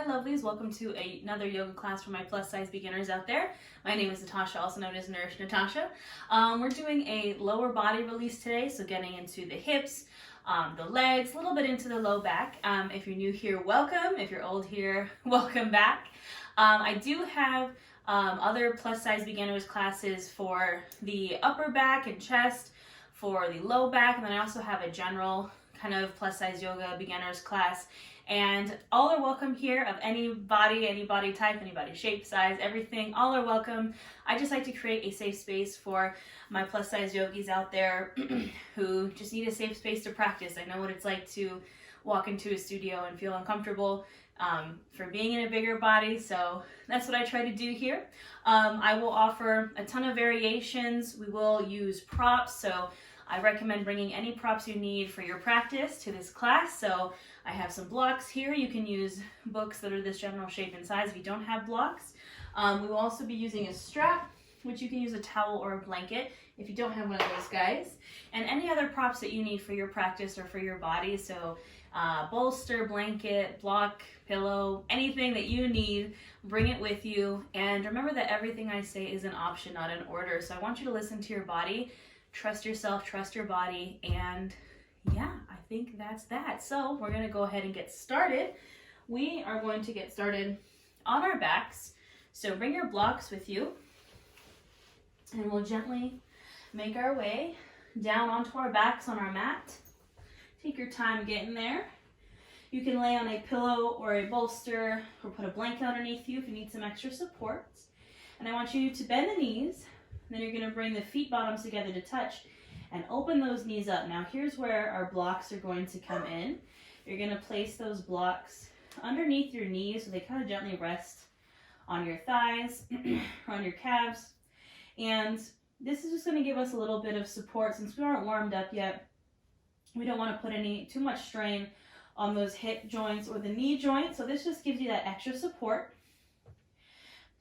my lovelies, welcome to another yoga class for my plus size beginners out there. My name is Natasha, also known as Nourish Natasha. We're doing a lower body release today, so getting into the hips, the legs, a little bit into the low back. If you're new here, welcome. If you're old here, welcome back. I do have other plus size beginners classes for the upper back and chest, for the low back, and then I also have a general kind of plus size yoga beginners class. And all are welcome here, of any body type, any body shape, size, everything, all are welcome. I just like to create a safe space for my plus size yogis out there who just need a safe space to practice. I know what it's like to walk into a studio and feel uncomfortable for being in a bigger body, so that's what I try to do here. I will offer a ton of variations. We will use props, so I recommend bringing any props you need for your practice to this class. So I have some blocks here. You can use books that are this general shape and size if you don't have blocks. We will also be using a strap, which you can use a towel or a blanket if you don't have one of those guys. And any other props that you need for your practice or for your body. So bolster, blanket, block, pillow, anything that you need, bring it with you. And remember that everything I say is an option, not an order. So I want you to listen to your body. Trust yourself, trust your body, and yeah, I think that's that. So we're going to go ahead and get started. We are going to get started on our backs. So bring your blocks with you, and we'll gently make our way down onto our backs on our mat. Take your time getting there. You can lay on a pillow or a bolster or put a blanket underneath you if you need some extra support. And I want you to bend the knees. Then you're going to bring the feet bottoms together to touch and open those knees up. Now here's where our blocks are going to come in. You're going to place those blocks underneath your knees so they kind of gently rest on your thighs or on your calves. And this is just going to give us a little bit of support since we aren't warmed up yet. We don't want to put too much strain on those hip joints or the knee joints. So this just gives you that extra support.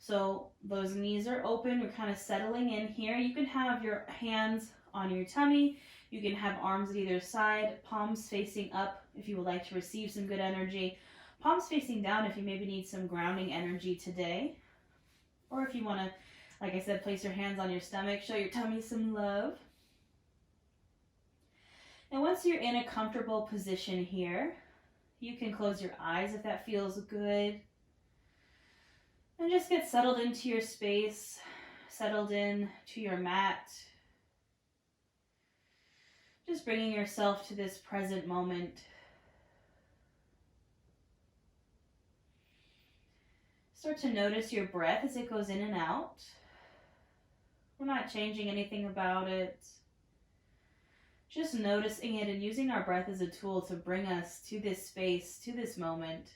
So those knees are open, we're kind of settling in here. You can have your hands on your tummy. You can have arms at either side, palms facing up if you would like to receive some good energy. Palms facing down if you maybe need some grounding energy today. Or if you want to, like I said, place your hands on your stomach, show your tummy some love. And once you're in a comfortable position here, you can close your eyes if that feels good. And just get settled into your space, settled in to your mat. Just bringing yourself to this present moment. Start to notice your breath as it goes in and out. We're not changing anything about it. Just noticing it and using our breath as a tool to bring us to this space, to this moment.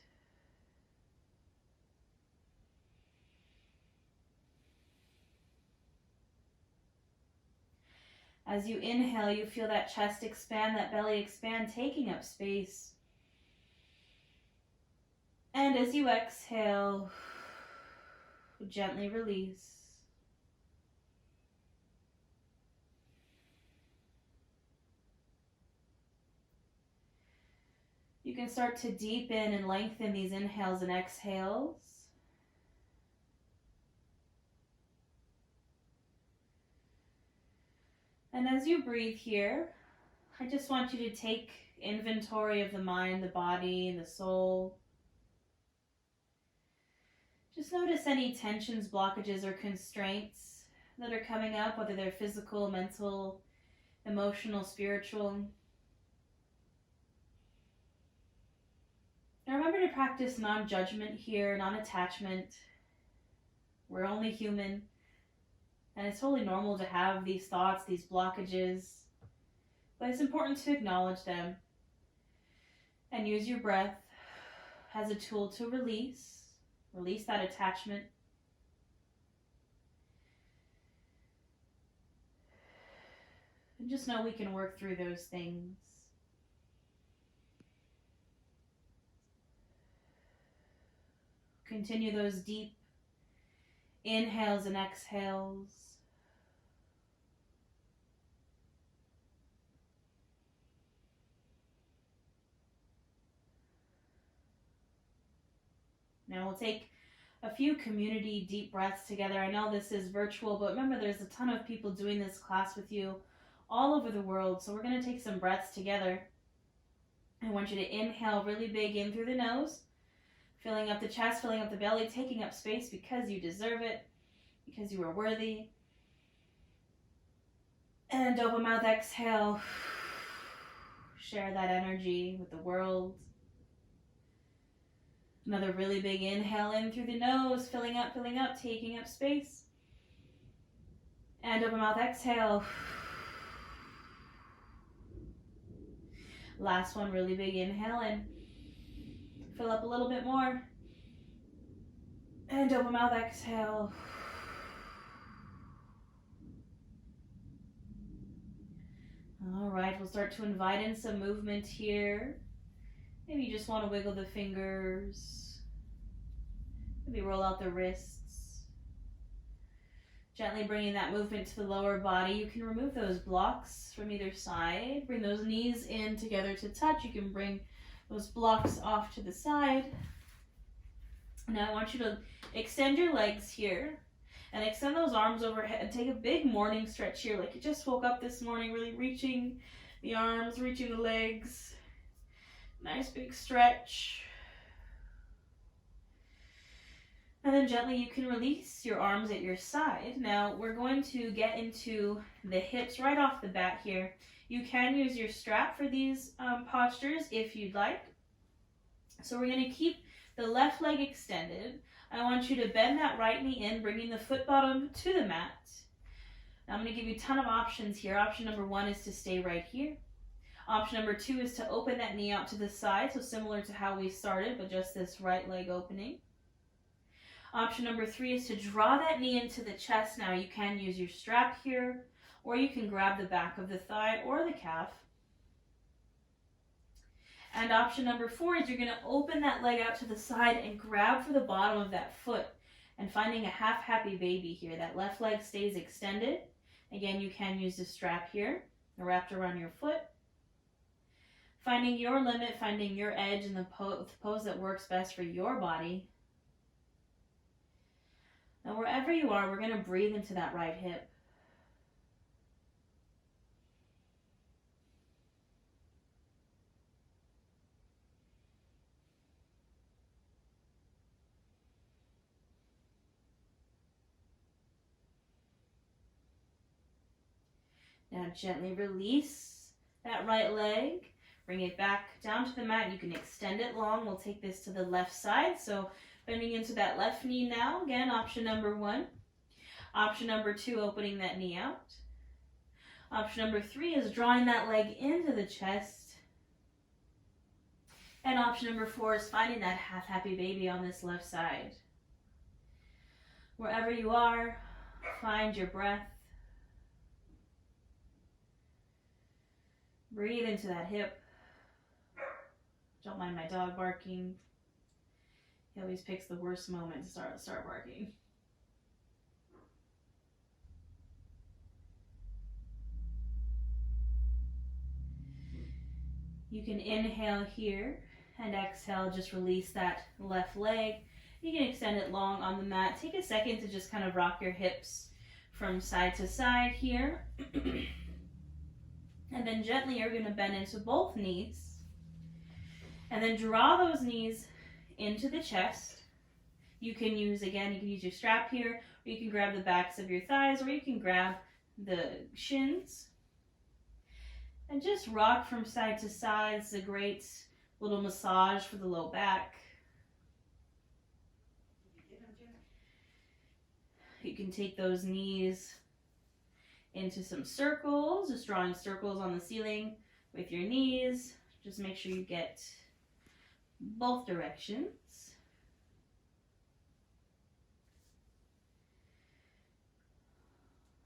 As you inhale, you feel that chest expand, that belly expand, taking up space. And as you exhale, gently release. You can start to deepen and lengthen these inhales and exhales. And as you breathe here, I just want you to take inventory of the mind, the body, the soul. Just notice any tensions, blockages, or constraints that are coming up, whether they're physical, mental, emotional, spiritual. Now remember to practice non-judgment here, non-attachment. We're only human. And it's totally normal to have these thoughts, these blockages, but it's important to acknowledge them and use your breath as a tool to release that attachment. And just know we can work through those things. Continue those deep inhales and exhales. Now we'll take a few community deep breaths together. I know this is virtual, but remember there's a ton of people doing this class with you all over the world. So we're going to take some breaths together. I want you to inhale really big in through the nose, filling up the chest, filling up the belly, taking up space because you deserve it, because you are worthy. And open mouth, exhale. Share that energy with the world. Another really big inhale in through the nose, filling up, taking up space. And open mouth, exhale. Last one, really big inhale in. Fill up a little bit more. And open mouth, exhale. All right, we'll start to invite in some movement here. Maybe you just want to wiggle the fingers. Maybe roll out the wrists. Gently bringing that movement to the lower body. You can remove those blocks from either side. Bring those knees in together to touch. You can bring those blocks off to the side. Now I want you to extend your legs here and extend those arms overhead. Take a big morning stretch here, like you just woke up this morning, really reaching the arms, reaching the legs. Nice big stretch. And then gently you can release your arms at your side. Now we're going to get into the hips right off the bat here. You can use your strap for these postures if you'd like. So we're going to keep the left leg extended. I want you to bend that right knee in, bringing the foot bottom to the mat. Now I'm going to give you a ton of options here. Option number 1 is to stay right here. Option number 2 is to open that knee out to the side, so similar to how we started, but just this right leg opening. Option number 3 is to draw that knee into the chest. Now you can use your strap here, or you can grab the back of the thigh or the calf. And option number 4 is you're going to open that leg out to the side and grab for the bottom of that foot and finding a half happy baby here. That left leg stays extended. Again, you can use the strap here wrapped around your foot. Finding your limit, finding your edge and the pose that works best for your body. Now wherever you are, we're going to breathe into that right hip. Now gently release that right leg. Bring it back down to the mat. You can extend it long. We'll take this to the left side. So bending into that left knee now. Again, option number 1. Option number 2, opening that knee out. Option number 3 is drawing that leg into the chest. And option number 4 is finding that half happy baby on this left side. Wherever you are, find your breath. Breathe into that hip. Don't mind my dog barking. He always picks the worst moment to start barking. You can inhale here and exhale, just release that left leg. You can extend it long on the mat. Take a second to just kind of rock your hips from side to side here. And then gently you're going to bend into both knees. And then draw those knees into the chest. You can use your strap here, or you can grab the backs of your thighs, or you can grab the shins. And just rock from side to side. It's a great little massage for the low back. You can take those knees into some circles, just drawing circles on the ceiling with your knees. Just make sure you get both directions.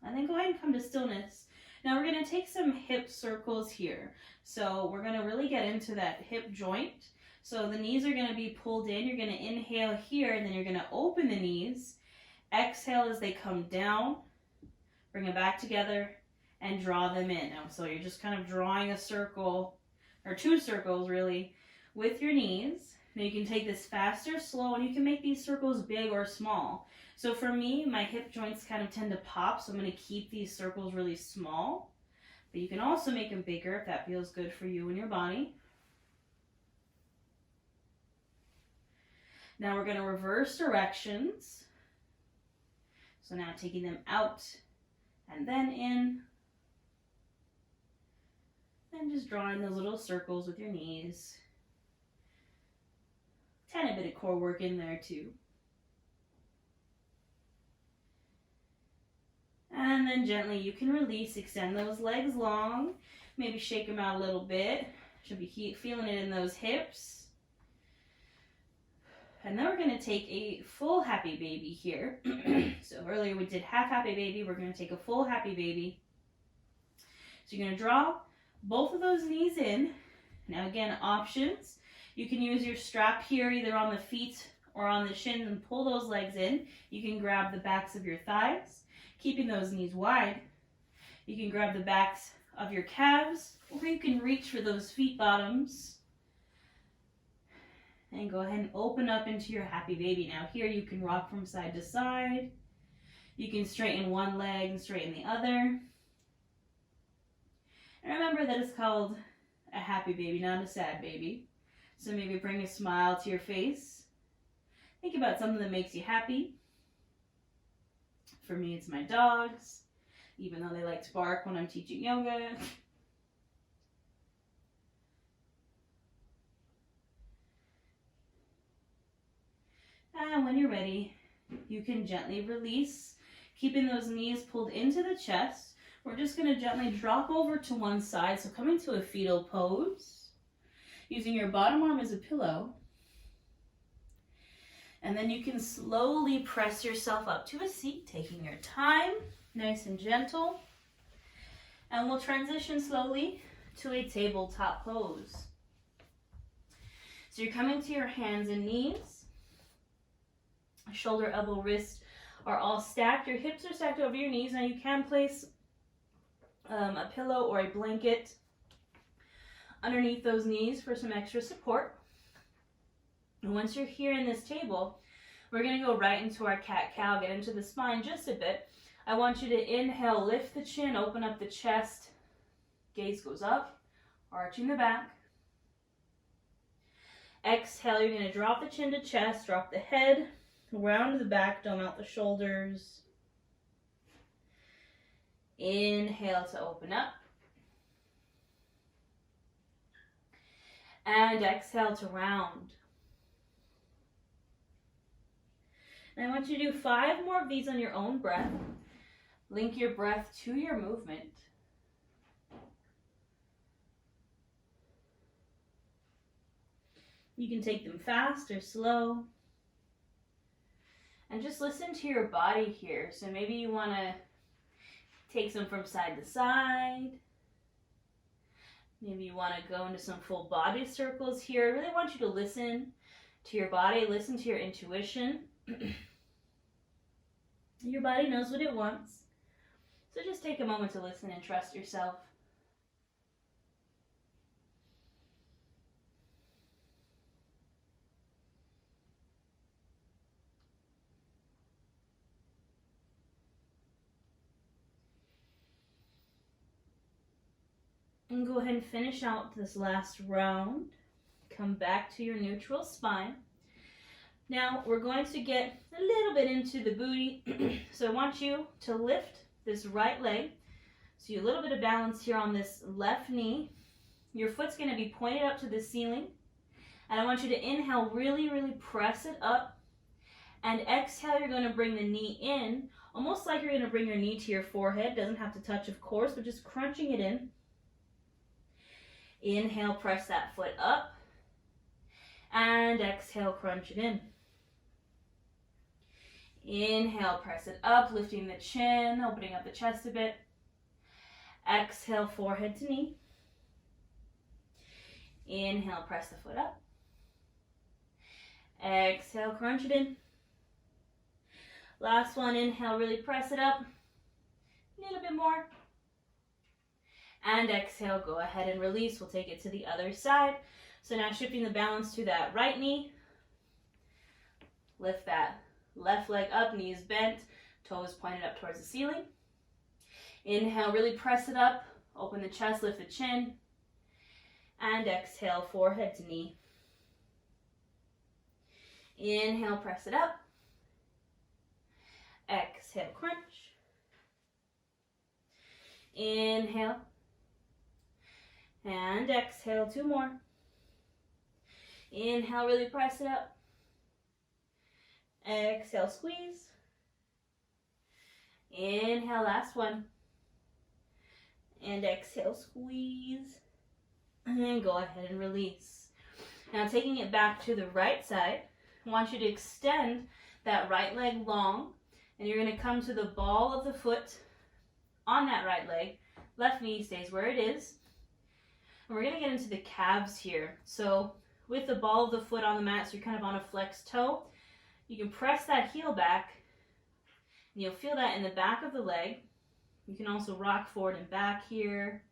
And then go ahead and come to stillness. Now we're going to take some hip circles here. So we're going to really get into that hip joint. So the knees are going to be pulled in. You're going to inhale here, and then you're going to open the knees. Exhale as they come down. Bring them back together and draw them in. Now, so you're just kind of drawing a circle, or 2 circles really, with your knees. Now you can take this fast or slow, and you can make these circles big or small. So for me, my hip joints kind of tend to pop, so I'm going to keep these circles really small. But you can also make them bigger if that feels good for you and your body. Now we're going to reverse directions. So now taking them out and then in. And just drawing those little circles with your knees. Tiny bit of core work in there too. And then gently you can release, extend those legs long. Maybe shake them out a little bit. Should be feeling it in those hips. And then we're going to take a full happy baby here. So earlier we did half happy baby. We're going to take a full happy baby. So you're going to draw both of those knees in. Now again, options. You can use your strap here either on the feet or on the shins and pull those legs in. You can grab the backs of your thighs, keeping those knees wide. You can grab the backs of your calves, or you can reach for those feet bottoms. And go ahead and open up into your happy baby. Now here you can rock from side to side. You can straighten one leg and straighten the other. And remember that it's called a happy baby, not a sad baby. So maybe bring a smile to your face. Think about something that makes you happy. For me, it's my dogs, even though they like to bark when I'm teaching yoga. And when you're ready, you can gently release, keeping those knees pulled into the chest. We're just going to gently drop over to one side, so coming to a fetal pose. Using your bottom arm as a pillow. And then you can slowly press yourself up to a seat, taking your time, nice and gentle. And we'll transition slowly to a tabletop pose. So you're coming to your hands and knees. Shoulder, elbow, wrist are all stacked. Your hips are stacked over your knees. Now you can place a pillow or a blanket underneath those knees for some extra support. And once you're here in this table, we're going to go right into our cat-cow, get into the spine just a bit. I want you to inhale, lift the chin, open up the chest. Gaze goes up, arching the back. Exhale, you're going to drop the chin to chest, drop the head, round the back, dome out the shoulders. Inhale to open up. And exhale to round. And I want you to do 5 more of these on your own breath. Link your breath to your movement. You can take them fast or slow. And just listen to your body here. So maybe you want to take some from side to side. Maybe you want to go into some full body circles here. I really want you to listen to your body, listen to your intuition. Your body knows what it wants. So just take a moment to listen and trust yourself. And go ahead and finish out this last round. Come back to your neutral spine. Now we're going to get a little bit into the booty. So I want you to lift this right leg. So you a little bit of balance here on this left knee. Your foot's going to be pointed up to the ceiling. And I want you to inhale, really, really press it up. And exhale, you're going to bring the knee in, almost like you're going to bring your knee to your forehead. Doesn't have to touch, of course, but just crunching it in. Inhale, press that foot up. And exhale, crunch it in. Inhale, press it up, lifting the chin, opening up the chest a bit. Exhale, forehead to knee. Inhale, press the foot up. Exhale, crunch it in. Last one, inhale, really press it up. A little bit more. And exhale, go ahead and release. We'll take it to the other side. So now shifting the balance to that right knee. Lift that left leg up, knees bent, toes pointed up towards the ceiling. Inhale, really press it up. Open the chest, lift the chin. And exhale, forehead to knee. Inhale, press it up. Exhale, crunch. Inhale. And exhale, 2 more. Inhale, really press it up. Exhale, squeeze. Inhale, last one. And exhale, squeeze. And then go ahead and release. Now taking it back to the right side, I want you to extend that right leg long, and you're going to come to the ball of the foot on that right leg. Left knee stays where it is. And we're going to get into the calves here. So with the ball of the foot on the mat, so you're kind of on a flexed toe, you can press that heel back, and you'll feel that in the back of the leg. You can also rock forward and back here.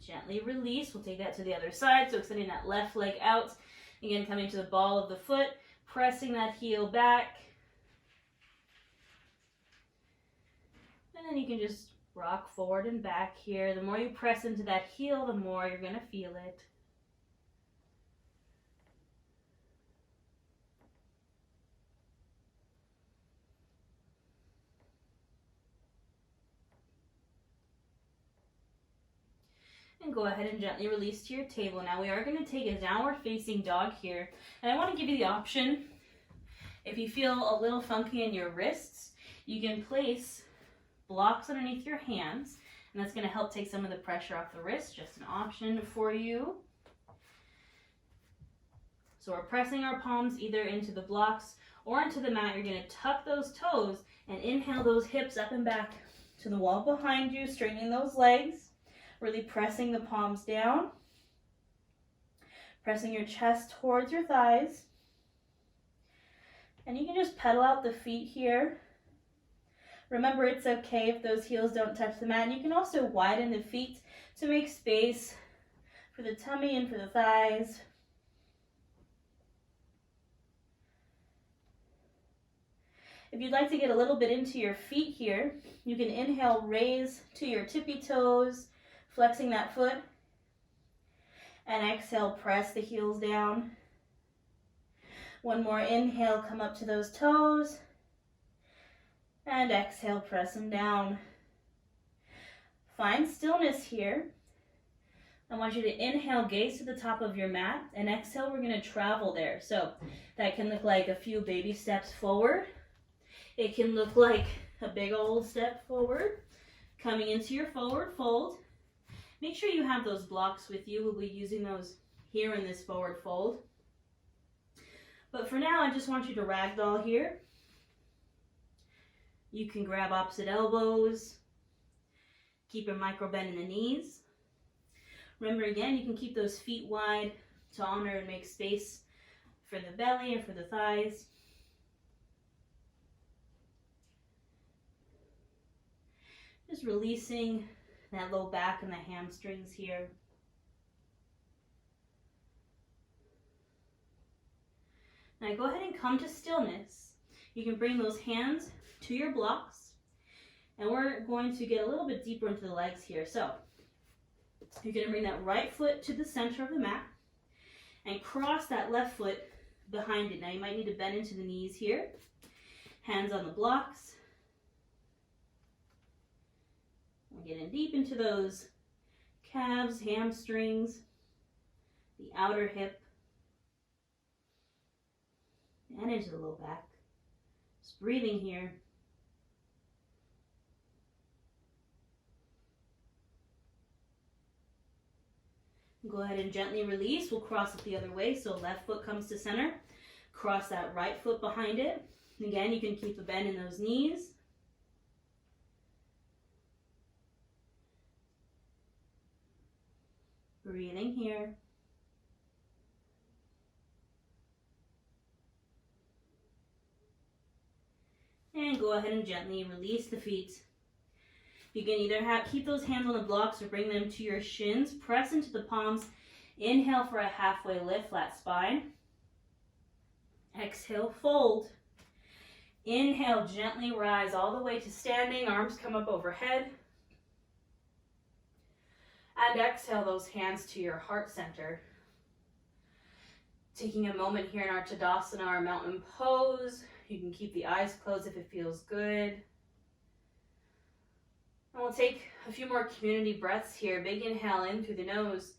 Gently release. We'll take that to the other side. So extending that left leg out. Again, coming to the ball of the foot, pressing that heel back. And then you can just rock forward and back here. The more you press into that heel, the more you're going to feel it. And go ahead and gently release to your table. Now we are going to take a downward facing dog here. And I want to give you the option, if you feel a little funky in your wrists, you can place blocks underneath your hands, and that's going to help take some of the pressure off the wrist. Just an option for you. So we're pressing our palms either into the blocks or into the mat. You're going to tuck those toes and inhale those hips up and back to the wall behind you, straightening those legs. Really pressing the palms down. Pressing your chest towards your thighs. And you can just pedal out the feet here. Remember, it's okay if those heels don't touch the mat. And you can also widen the feet to make space for the tummy and for the thighs. If you'd like to get a little bit into your feet here, you can inhale, raise to your tippy toes, flexing that foot, and exhale, press the heels down. One more inhale, come up to those toes, and exhale, press them down. Find stillness here. I want you to inhale, gaze to the top of your mat, and exhale, we're going to travel there. So that can look like a few baby steps forward. It can look like a big old step forward, coming into your forward fold. Make sure you have those blocks with you. We'll be using those here in this forward fold. But for now, I just want you to ragdoll here. You can grab opposite elbows. Keep a micro bend in the knees. Remember, again, you can keep those feet wide to honor and make space for the belly and for the thighs. Just releasing that low back and the hamstrings here. Now go ahead and come to stillness. You can bring those hands to your blocks, and we're going to get a little bit deeper into the legs here. So you're going to bring that right foot to the center of the mat and cross that left foot behind it. Now you might need to bend into the knees here. Hands on the blocks. We're getting deep into those calves, hamstrings, the outer hip, and into the low back. Just breathing here. Go ahead and gently release. We'll cross it the other way. So left foot comes to center. Cross that right foot behind it. Again, you can keep a bend in those knees. Breathing here. and go ahead and gently release the feet. You can either keep those hands on the blocks or bring them to your shins. Press into the palms. Inhale for a halfway lift, flat spine. Exhale, fold. Inhale, gently rise all the way to standing. Arms come up overhead. And exhale those hands to your heart center. Taking a moment here in our Tadasana, our mountain pose. You can keep the eyes closed if it feels good. And we'll take a few more community breaths here. Big inhale in through the nose,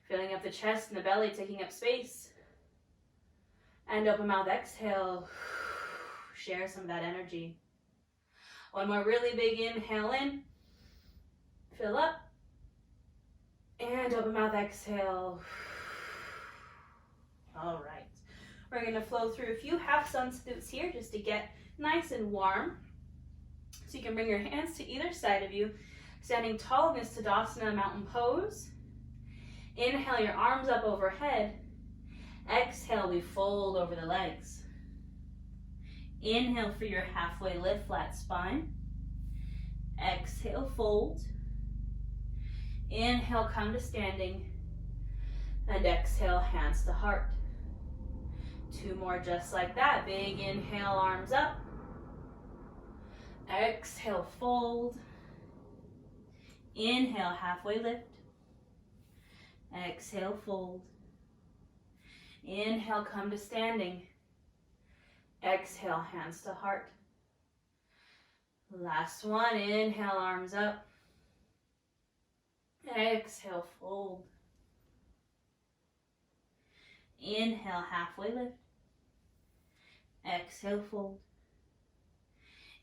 filling up the chest and the belly, taking up space. And open mouth, exhale. Share some of that energy. One more really big inhale in. Fill up. And open mouth, exhale. All right. We're going to flow through a few half sun salutes here just to get nice and warm. So you can bring your hands to either side of you, standing tall in this Tadasana mountain pose. Inhale your arms up overhead. Exhale, we fold over the legs. Inhale for your halfway lift, flat spine. Exhale, fold. Inhale, come to standing. And exhale, hands to heart. Two more just like that. Big inhale, arms up. Exhale, fold. Inhale, halfway lift. Exhale, fold. Inhale, come to standing. Exhale, hands to heart. Last one. Inhale, arms up. Exhale, fold. Inhale, halfway lift. Exhale, fold.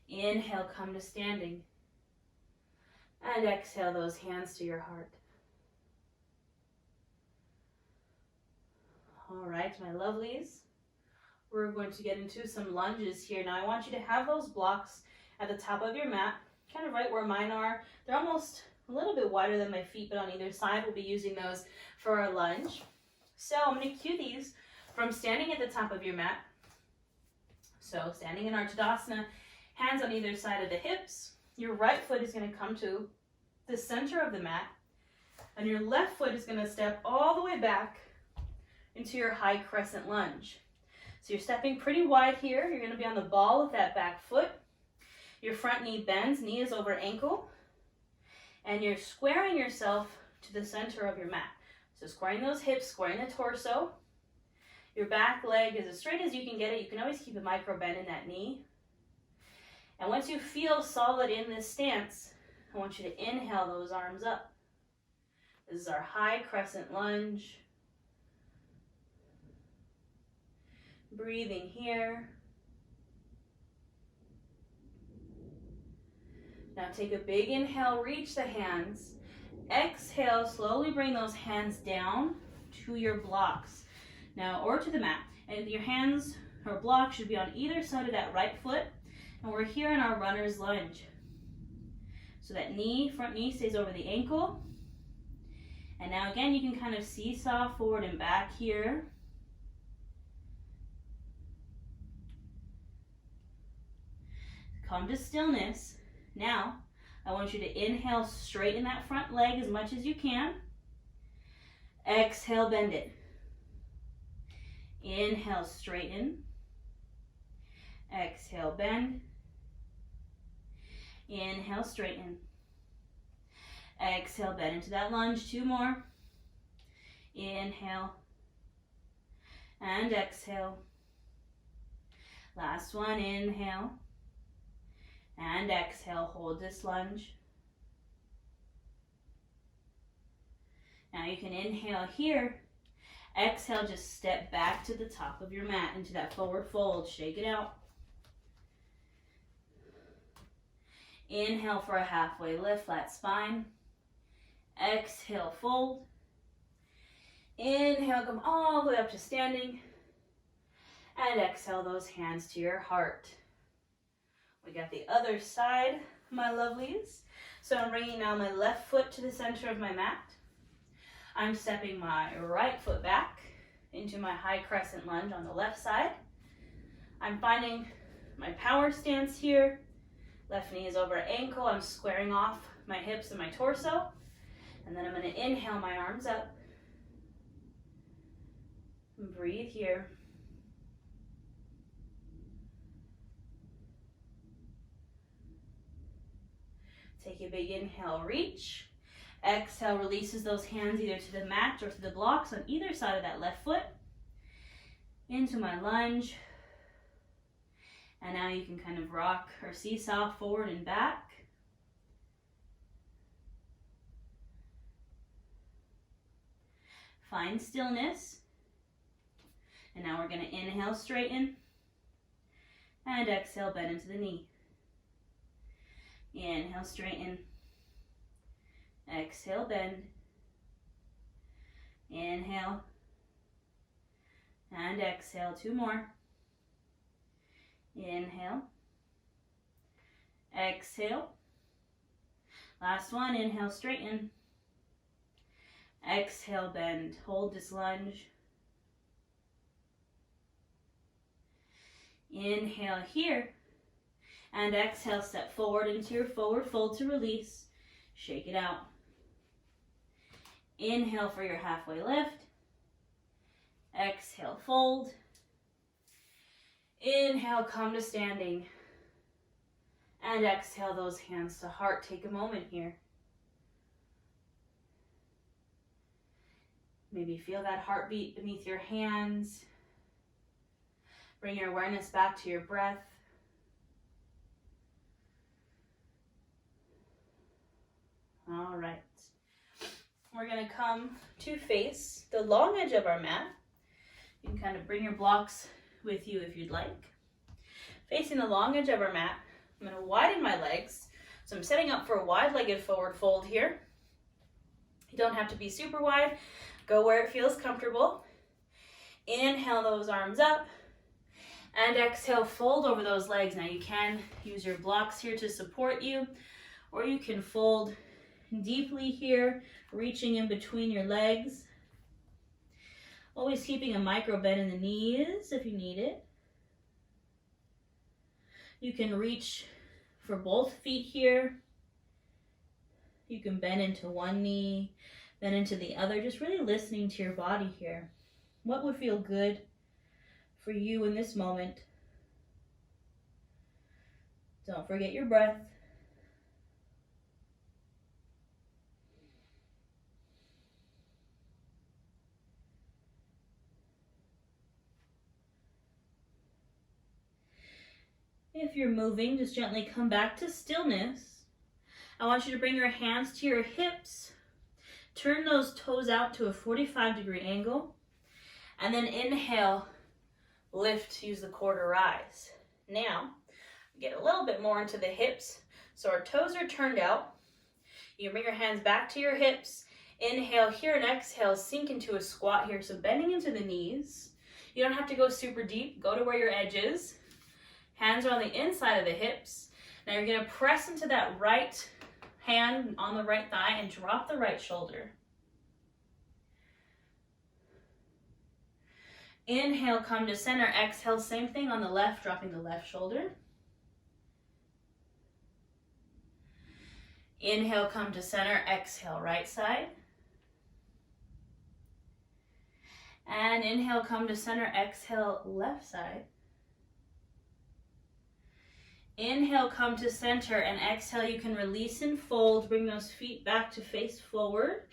Inhale, come to standing. And exhale those hands to your heart. All right, my lovelies. We're going to get into some lunges here. Now I want you to have those blocks at the top of your mat, kind of right where mine are. They're almost a little bit wider than my feet, but on either side we'll be using those for our lunge. So I'm going to cue these from standing at the top of your mat. So standing in our Tadasana, hands on either side of the hips. Your right foot is going to come to the center of the mat, and your left foot is going to step all the way back into your high crescent lunge. So you're stepping pretty wide here. You're going to be on the ball of that back foot. Your front knee bends, knee is over ankle, and you're squaring yourself to the center of your mat. So squaring those hips, squaring the torso. Your back leg is as straight as you can get it. You can always keep a micro bend in that knee. And once you feel solid in this stance, I want you to inhale those arms up. This is our high crescent lunge. Breathing here. Now take a big inhale, reach the hands. Exhale, slowly bring those hands down to your blocks. Now, or to the mat. And your hands or blocks should be on either side of that right foot. And we're here in our runner's lunge. So that knee, front knee stays over the ankle. And now again, you can kind of seesaw forward and back here. Come to stillness. Now, I want you to inhale, straighten that front leg as much as you can. Exhale, bend it. Inhale, straighten. Exhale, bend. Inhale, straighten. Exhale, bend into that lunge. Two more. Inhale. And exhale. Last one, inhale. And exhale, hold this lunge. Now you can inhale here. Exhale, just step back to the top of your mat into that forward fold. Shake it out. Inhale for a halfway lift, flat spine. Exhale, fold. Inhale, come all the way up to standing. And exhale those hands to your heart. We got the other side, my lovelies. So I'm bringing now my left foot to the center of my mat. I'm stepping my right foot back into my high crescent lunge on the left side. I'm finding my power stance here. Left knee is over ankle. I'm squaring off my hips and my torso. And then I'm going to inhale my arms up. And breathe here. Take a big inhale, reach. Exhale, releases those hands either to the mat or to the blocks on either side of that left foot. Into my lunge. And now you can kind of rock or seesaw forward and back. Find stillness. And now we're going to inhale, straighten. And exhale, bend into the knee. Inhale, straighten. Exhale, bend. Inhale. And exhale, 2 more. Inhale. Exhale. Last one, inhale, straighten. Exhale, bend. Hold this lunge. Inhale here. And exhale, step forward into your forward fold to release. Shake it out. Inhale for your halfway lift. Exhale, fold. Inhale, come to standing. And exhale those hands to heart. Take a moment here. Maybe feel that heartbeat beneath your hands. Bring your awareness back to your breath. All right. We're going to come to face the long edge of our mat. You can kind of bring your blocks with you if you'd like. Facing the long edge of our mat, I'm going to widen my legs. So I'm setting up for a wide-legged forward fold here. You don't have to be super wide. Go where it feels comfortable. Inhale those arms up. And exhale, fold over those legs. Now you can use your blocks here to support you, or you can fold deeply here, reaching in between your legs. Always keeping a micro bend in the knees if you need it. You can reach for both feet here. You can bend into one knee, bend into the other, just really listening to your body here. What would feel good for you in this moment? Don't forget your breath. If you're moving, just gently come back to stillness. I want you to bring your hands to your hips. Turn those toes out to a 45-degree angle. And then inhale, lift, use the core to rise. Now, get a little bit more into the hips. So our toes are turned out. You can bring your hands back to your hips. Inhale here and exhale, sink into a squat here. So bending into the knees. You don't have to go super deep. Go to where your edge is. Hands are on the inside of the hips. Now you're going to press into that right hand on the right thigh and drop the right shoulder. Inhale, come to center. Exhale, same thing on the left, dropping the left shoulder. Inhale, come to center. Exhale, right side. And inhale, come to center. Exhale, left side. Inhale, come to center, and exhale, you can release and fold. Bring those feet back to face forward.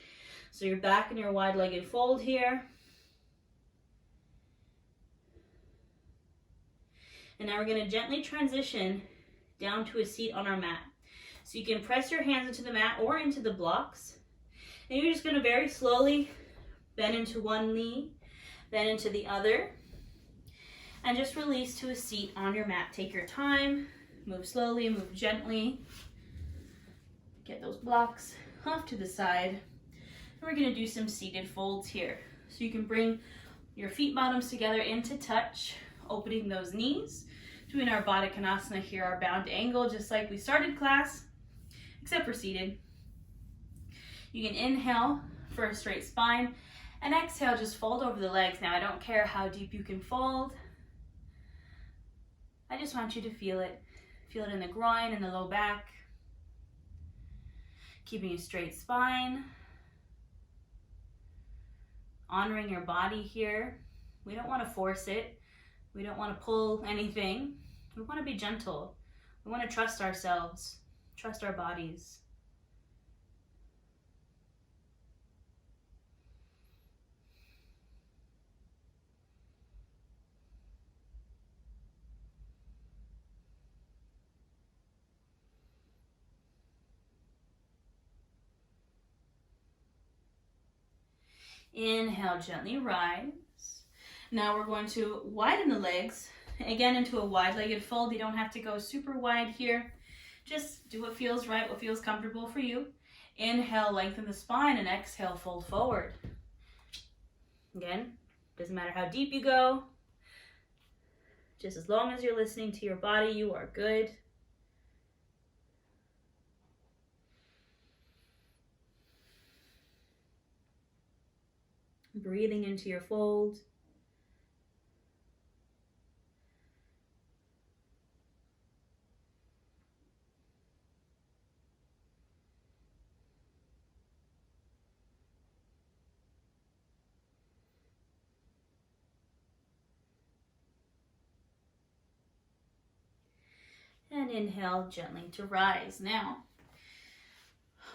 So you're back in your wide-legged fold here. And now we're going to gently transition down to a seat on our mat. So you can press your hands into the mat or into the blocks. And you're just going to very slowly bend into one knee, then into the other. And just release to a seat on your mat. Take your time. Move slowly, move gently. Get those blocks off to the side. And we're going to do some seated folds here. So you can bring your feet bottoms together into touch, opening those knees. Doing our Baddha Konasana here, our bound angle, just like we started class, except for seated. You can inhale for a straight spine, and exhale, just fold over the legs. Now, I don't care how deep you can fold. I just want you to feel it. Feel it in the groin and the low back. Keeping a straight spine. Honoring your body here. We don't want to force it. We don't want to pull anything. We want to be gentle. We want to trust ourselves, trust our bodies. Inhale, gently rise. Now we're going to widen the legs, again into a wide-legged fold. You don't have to go super wide here. Just do what feels right, what feels comfortable for you. Inhale, lengthen the spine, and exhale, fold forward. Again, doesn't matter how deep you go. Just as long as you're listening to your body, you are good. Breathing into your fold. And inhale gently to rise. Now,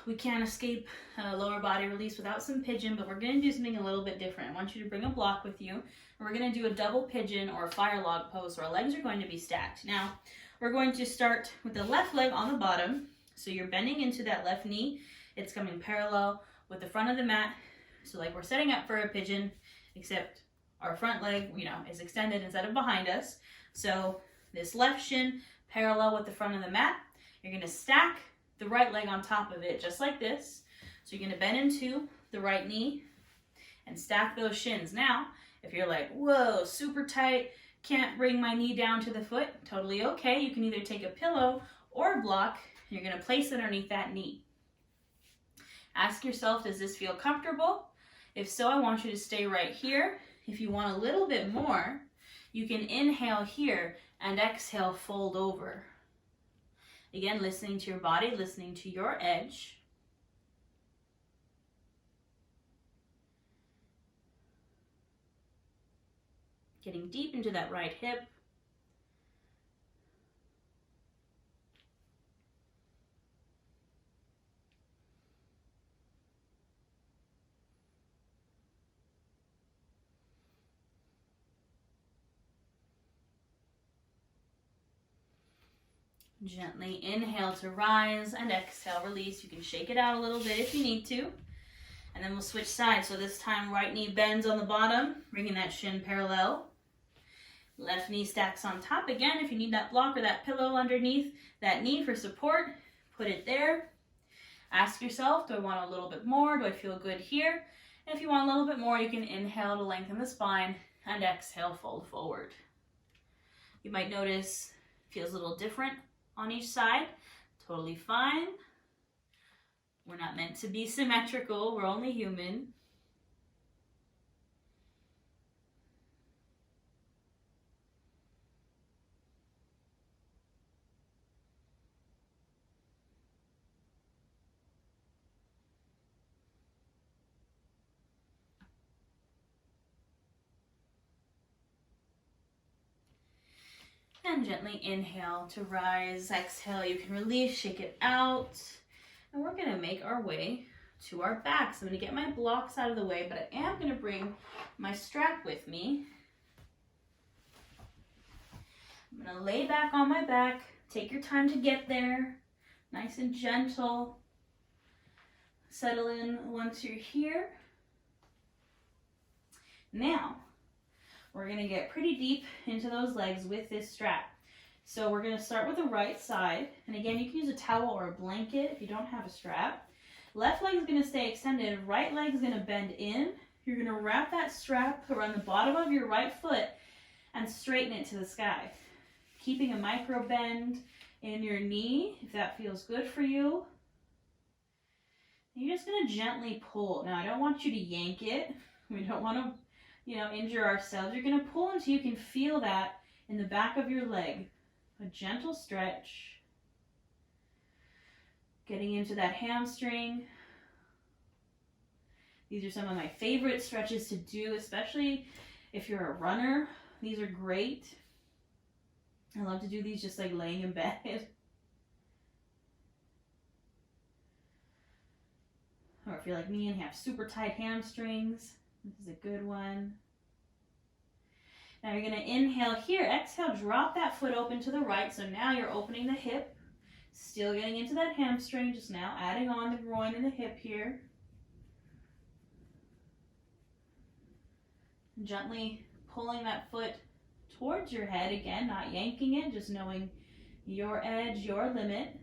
we can't escape lower body release without some pigeon, but we're going to do something a little bit different. I want you to bring a block with you, and we're going to do a double pigeon or a fire log pose, where our legs are going to be stacked. Now, we're going to start with the left leg on the bottom, so you're bending into that left knee. It's coming parallel with the front of the mat, so like we're setting up for a pigeon, except our front leg, is extended instead of behind us. So this left shin parallel with the front of the mat. You're going to stack the right leg on top of it, just like this. So you're going to bend into the right knee and stack those shins. Now, if you're like, whoa, super tight, can't bring my knee down to the foot, totally okay. You can either take a pillow or a block. You're going to place it underneath that knee. Ask yourself, does this feel comfortable? If so, I want you to stay right here. If you want a little bit more, you can inhale here and exhale, fold over. Again, listening to your body, listening to your edge. Getting deep into that right hip. Gently inhale to rise and exhale, release. You can shake it out a little bit if you need to. And then we'll switch sides. So this time, right knee bends on the bottom, bringing that shin parallel. Left knee stacks on top. Again, if you need that block or that pillow underneath that knee for support, put it there. Ask yourself, do I want a little bit more? Do I feel good here? And if you want a little bit more, you can inhale to lengthen the spine and exhale, fold forward. You might notice it feels a little different on each side. Totally fine. We're not meant to be symmetrical. We're only human. And gently inhale to rise. Exhale, you can release, shake it out. And we're going to make our way to our backs. I'm going to get my blocks out of the way, but I am going to bring my strap with me. I'm going to lay back on my back. Take your time to get there. Nice and gentle. Settle in once you're here. Now, we're going to get pretty deep into those legs with this strap. So we're going to start with the right side. And again, you can use a towel or a blanket if you don't have a strap. Left leg is going to stay extended. Right leg is going to bend in. You're going to wrap that strap around the bottom of your right foot and straighten it to the sky. Keeping a micro bend in your knee if that feels good for you. You're just going to gently pull. Now, I don't want you to yank it. We don't want to injure ourselves. You're going to pull until you can feel that in the back of your leg. A gentle stretch. Getting into that hamstring. These are some of my favorite stretches to do, especially if you're a runner. These are great. I love to do these just like laying in bed. Or if you're like me and have super tight hamstrings, this is a good one. Now you're going to inhale here, exhale, drop that foot open to the right. So now you're opening the hip, still getting into that hamstring, just now adding on the groin and the hip here. And gently pulling that foot towards your head again, not yanking it, just knowing your edge, your limit.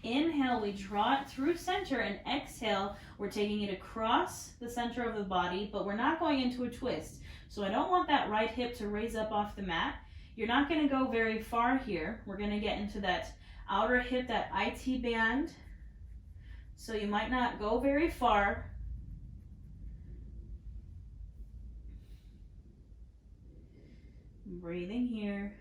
Inhale, we draw it through center, and exhale, we're taking it across the center of the body, but we're not going into a twist. So I don't want that right hip to raise up off the mat. You're not going to go very far here. We're going to get into that outer hip, that IT band. So you might not go very far. Breathing here.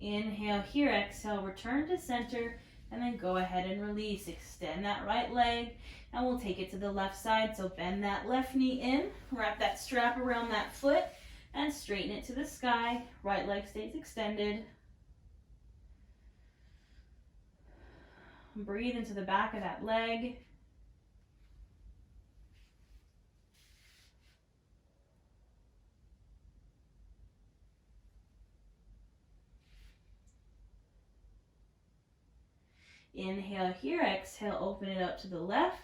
Inhale here, exhale, return to center, and then go ahead and release. Extend that right leg, and we'll take it to the left side. So bend that left knee in, wrap that strap around that foot, and straighten it to the sky. Right leg stays extended. Breathe into the back of that leg. Inhale here, exhale, open it up to the left.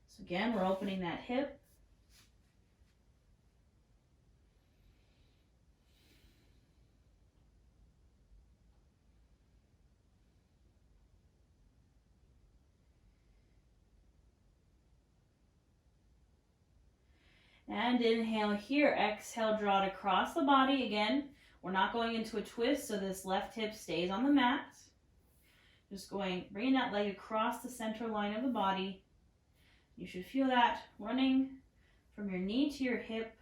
So again, we're opening that hip. And inhale here, exhale, draw it across the body again. We're not going into a twist, so this left hip stays on the mat. Just bringing that leg across the center line of the body. You should feel that running from your knee to your hip.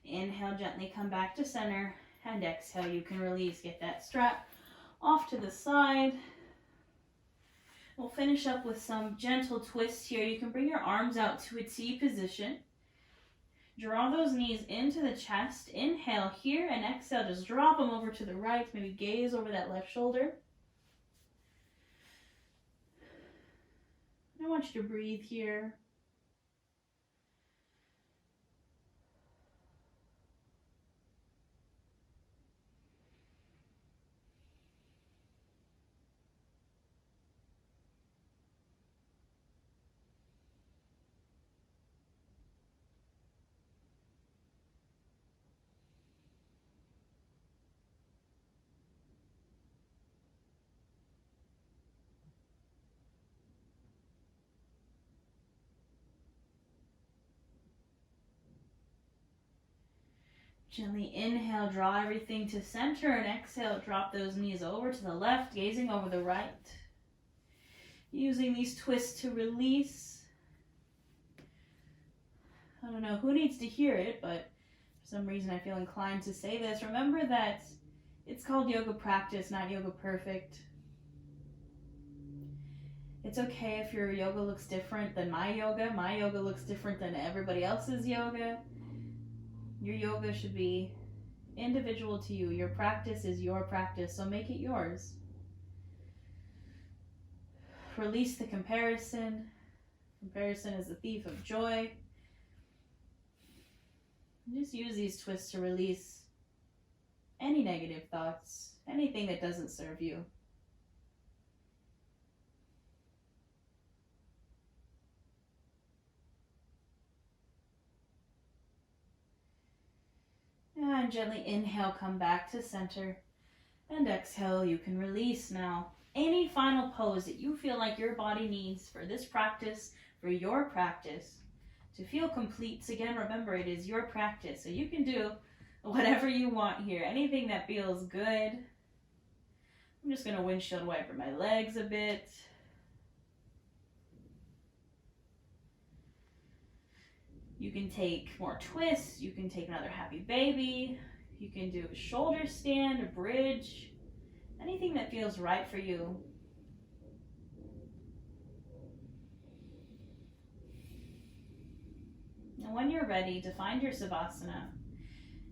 Inhale, gently come back to center, and exhale, you can release. Get that strap off to the side. We'll finish up with some gentle twists here. You can bring your arms out to a T position. Draw those knees into the chest. Inhale here, and exhale, just drop them over to the right. Maybe gaze over that left shoulder. I want you to breathe here. Gently inhale, draw everything to center, and exhale, drop those knees over to the left, gazing over the right. Using these twists to release. I don't know who needs to hear it, but for some reason I feel inclined to say this. Remember that it's called yoga practice, not yoga perfect. It's okay if your yoga looks different than my yoga. My yoga looks different than everybody else's yoga. Your yoga should be individual to you. Your practice is your practice, so make it yours. Release the comparison. Comparison is the thief of joy. Just use these twists to release any negative thoughts, anything that doesn't serve you. And gently inhale, come back to center. And exhale, you can release now. Any final pose that you feel like your body needs for this practice, for your practice, to feel complete. So again, remember, it is your practice, so you can do whatever you want here, anything that feels good. I'm just going to windshield wiper my legs a bit. You can take more twists, you can take another happy baby, you can do a shoulder stand, a bridge, anything that feels right for you. And when you're ready to find your Savasana,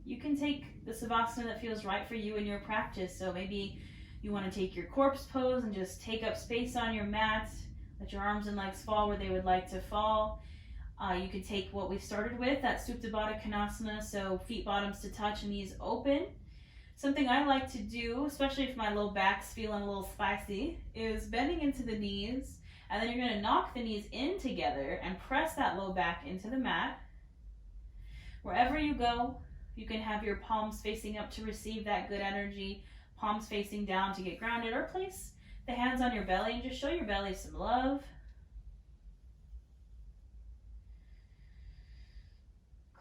you can take the Savasana that feels right for you in your practice. So maybe you want to take your corpse pose and just take up space on your mat, let your arms and legs fall where they would like to fall. You could take what we started with, that Supta Baddha Konasana, so feet bottoms to touch and knees open. Something I like to do, especially if my low back's feeling a little spicy, is bending into the knees, and then you're going to knock the knees in together and press that low back into the mat. Wherever you go, you can have your palms facing up to receive that good energy, palms facing down to get grounded, or place the hands on your belly and just show your belly some love.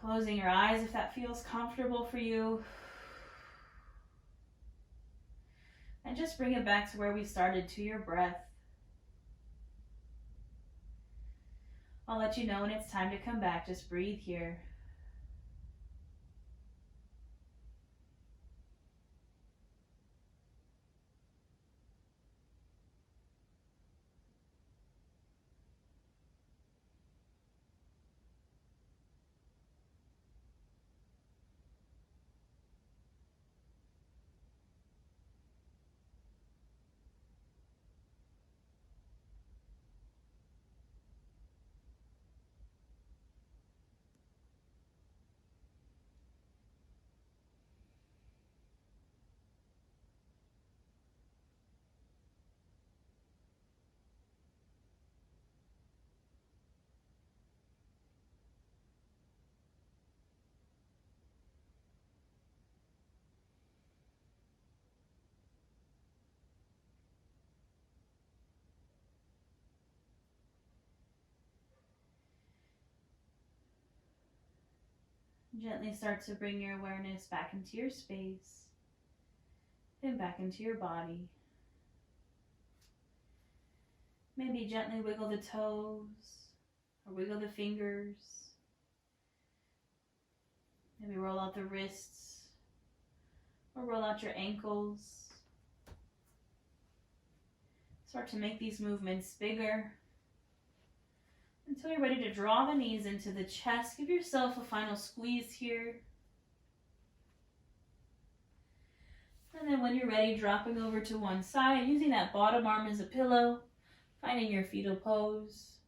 Closing your eyes if that feels comfortable for you. And just bring it back to where we started, to your breath. I'll let you know when it's time to come back. Just breathe here. Gently start to bring your awareness back into your space, then back into your body. Maybe gently wiggle the toes or wiggle the fingers. Maybe roll out the wrists or roll out your ankles. Start to make these movements bigger until you're ready to draw the knees into the chest. Give yourself a final squeeze here. And then when you're ready, dropping over to one side, using that bottom arm as a pillow, finding your fetal pose.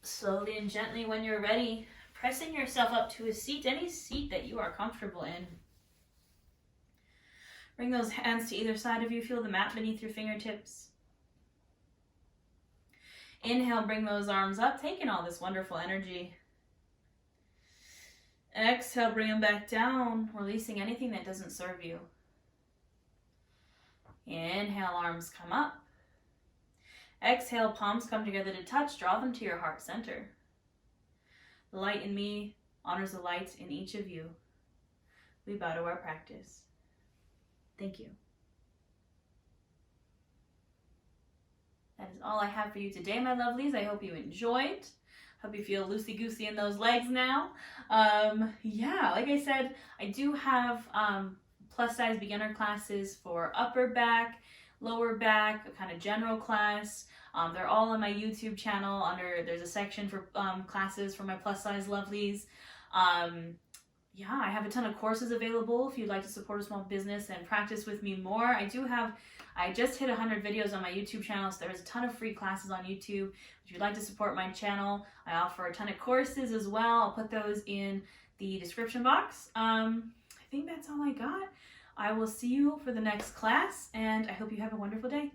Slowly and gently, when you're ready, pressing yourself up to a seat, any seat that you are comfortable in. Bring those hands to either side of you. Feel the mat beneath your fingertips. Inhale, bring those arms up, taking all this wonderful energy. Exhale, bring them back down, releasing anything that doesn't serve you. Inhale, arms come up. Exhale, palms come together to touch. Draw them to your heart center. The light in me honors the light in each of you. We bow to our practice. Thank you. That is all I have for you today, my lovelies. I hope you enjoyed. Hope you feel loosey-goosey in those legs now. Yeah, like I said, I do have plus size beginner classes for upper back, lower back, a kind of general class. They're all on my YouTube channel. There's a section for classes for my plus size lovelies. Yeah, I have a ton of courses available if you'd like to support a small business and practice with me more. I just hit 100 videos on my YouTube channel, so there's a ton of free classes on YouTube. If you'd like to support my channel, I offer a ton of courses as well. I'll put those in the description box. I think that's all I got. I will see you for the next class, and I hope you have a wonderful day.